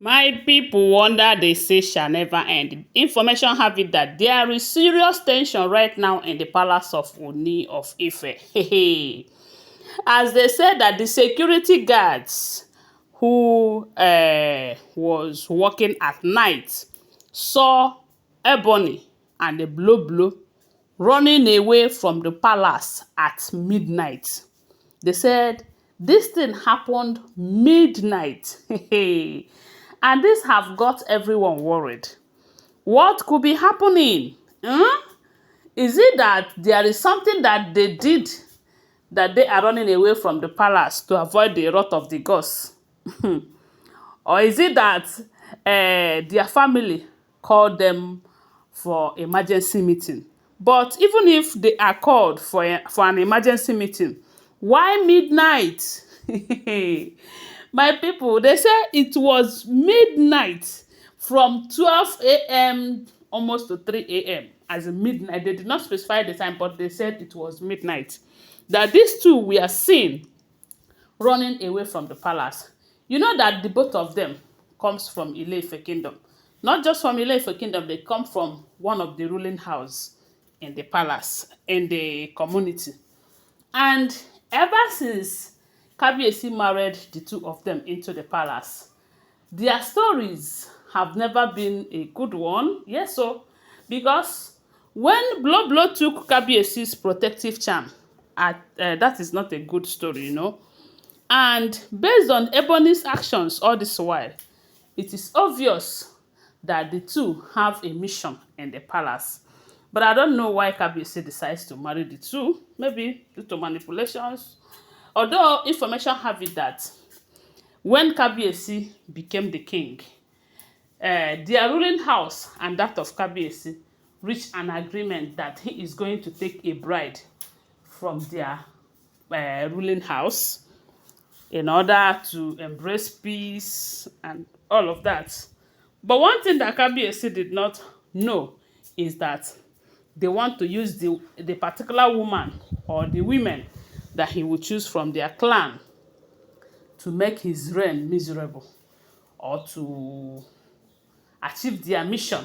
My people wonder they say shall never end. Information have it that there is serious tension right now in the palace of Ooni of Ife. As they said that the security guards who was working at night saw Ebony and the Blueblo running away from the palace at midnight. They said this thing happened midnight. And this have got everyone worried. What could be happening? Is it that there is something that they did that they are running away from the palace to avoid the wrath of the gods? Or is it that their family called them for emergency meeting? But even if they are called for an emergency meeting, why midnight? My people, they say it was midnight from 12 a.m. almost to 3 a.m. as in midnight. They did not specify the time, but they said it was midnight. That these two were seen running away from the palace. You know that the both of them comes from Ile-Ife kingdom. Not just from Ile-Ife kingdom, they come from one of the ruling house in the palace, in the community. And ever since Kabiyesi married the two of them into the palace, their stories have never been a good one. Yes, so because when Blueblo took Kabiyesi's protective charm, that is not a good story, you know. And based on Ebony's actions all this while, it is obvious that the two have a mission in the palace. But I don't know why Kabiyesi decides to marry the two. Maybe due to manipulations. Although information have it that when Kabiyesi became the king, their ruling house and that of Kabiyesi reached an agreement that he is going to take a bride from their ruling house in order to embrace peace and all of that. But one thing that Kabiyesi did not know is that they want to use the particular woman or the women that he will choose from their clan to make his reign miserable or to achieve their mission.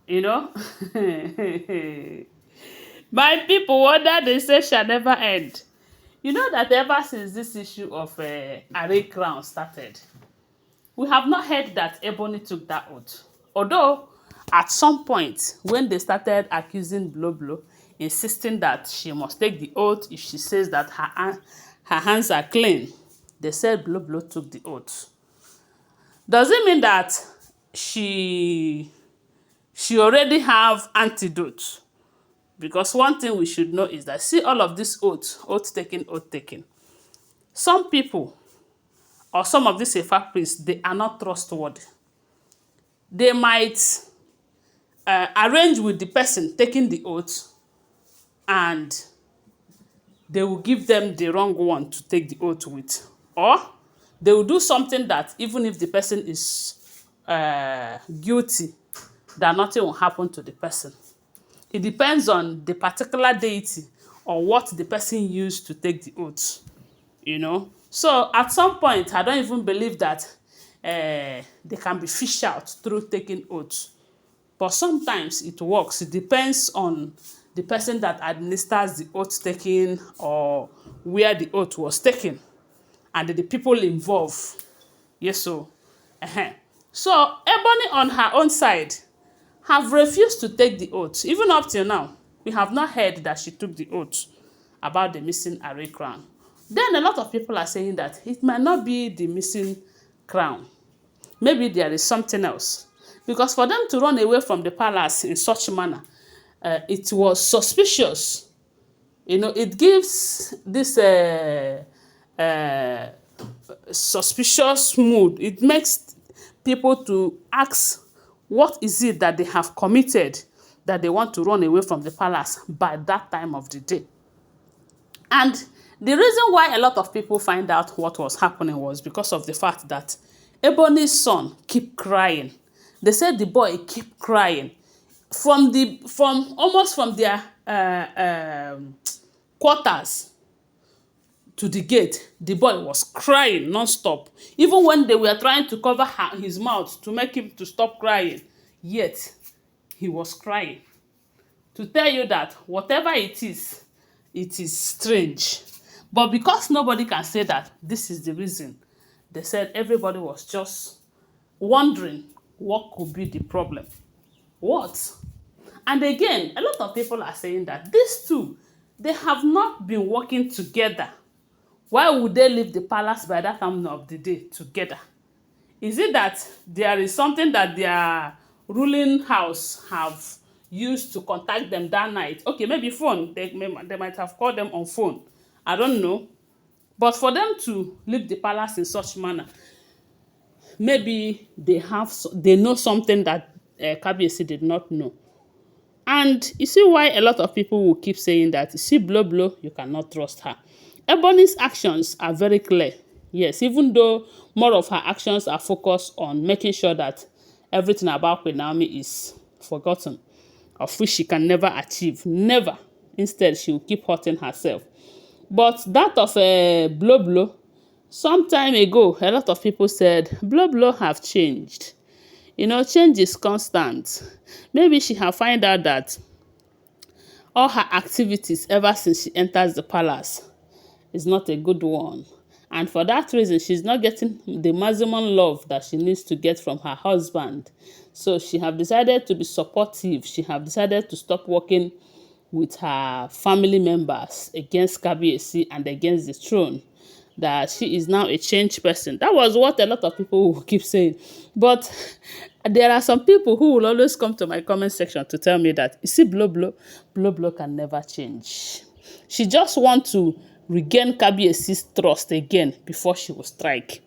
You know? My people, wonder they say shall never end. You know that ever since this issue of Array Crown started, we have not heard that Ebony took that oath. Although, at some point, when they started accusing Blueblo, insisting that she must take the oath if she says that her hands are clean, they said Blueblo took the oath. Does it mean that she already have antidote? Because one thing we should know is that, see all of this oath taking. Some people or some of these Ifa priests, they are not trustworthy. They might arrange with the person taking the oath and they will give them the wrong one to take the oath with. Or they will do something that even if the person is guilty, that nothing will happen to the person. It depends on the particular deity or what the person used to take the oath, you know. So at some point, I don't even believe that they can be fished out through taking oaths. But sometimes it works. It depends on the person that administers the oath taking or where the oath was taken and the people involved. Yes, so. So Ebony on her own side have refused to take the oath. Even up till now, we have not heard that she took the oath about the missing Array crown. Then a lot of people are saying that it might not be the missing crown. Maybe there is something else. Because for them to run away from the palace in such a manner, it was suspicious. You know, it gives this suspicious mood. It makes people to ask, what is it that they have committed that they want to run away from the palace by that time of the day? And the reason why a lot of people find out what was happening was because of the fact that Ebony's son keep crying. They said the boy keep crying from their quarters to the gate, the boy was crying non-stop. Even when they were trying to cover his mouth to make him to stop crying, yet he was crying. To tell you that whatever it is strange. But because nobody can say that this is the reason, they said everybody was just wondering what could be the problem. What? And again, a lot of people are saying that these two, they have not been working together. Why would they leave the palace by that time of the day together? Is it that there is something that their ruling house have used to contact them that night? Okay, maybe phone. They might have called them on phone. I don't know. But for them to leave the palace in such manner, maybe they know something that Kabiyesi did not know. And you see why a lot of people will keep saying that, you see Blueblo, you cannot trust her. Ebony's actions are very clear. Yes, even though more of her actions are focused on making sure that everything about Queen Naomi is forgotten, of which she can never achieve. Never. Instead, she will keep hurting herself. But that of Blueblo, some time ago, a lot of people said, Blueblo have changed. You know, change is constant. Maybe she have found out that all her activities ever since she enters the palace is not a good one. And for that reason, she's not getting the maximum love that she needs to get from her husband. So she have decided to be supportive. She have decided to stop working with her family members against Kabiyesi and against the throne. That she is now a changed person. That was what a lot of people will keep saying. But there are some people who will always come to my comment section to tell me that, you see, Blueblo can never change. She just wants to regain Kabiyesi's trust again before she will strike.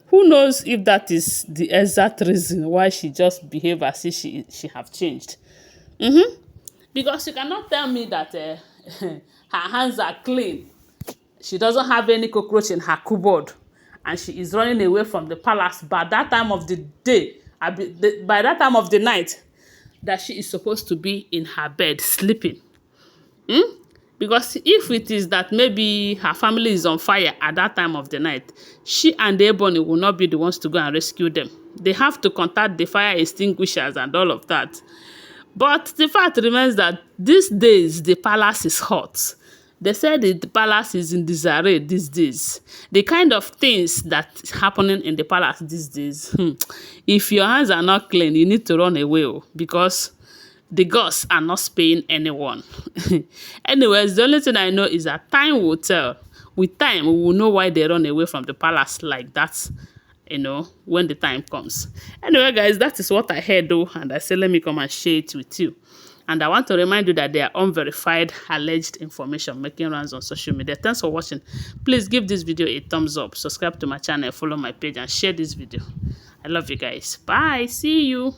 Who knows if that is the exact reason why she just behave as if she have changed. Because you cannot tell me that her hands are clean. She doesn't have any cockroach in her cupboard, and she is running away from the palace by that time of the day, by that time of the night, that she is supposed to be in her bed sleeping. Because if it is that maybe her family is on fire at that time of the night, she and Ebony will not be the ones to go and rescue them. They have to contact the fire extinguishers and all of that. But the fact remains that these days the palace is hot. They said the palace is in disarray these days. The kind of things that's happening in the palace these days, if your hands are not clean, you need to run away, because the gods are not sparing anyone. Anyways, the only thing I know is that time will tell. With time, we will know why they run away from the palace like that, when the time comes. Anyway, guys, that is what I heard, though, and I said, let me come and share it with you. And I want to remind you that they are unverified, alleged information making rounds on social media. Thanks for watching. Please give this video a thumbs up, subscribe to my channel, follow my page, and share this video. I love you guys. Bye. See you.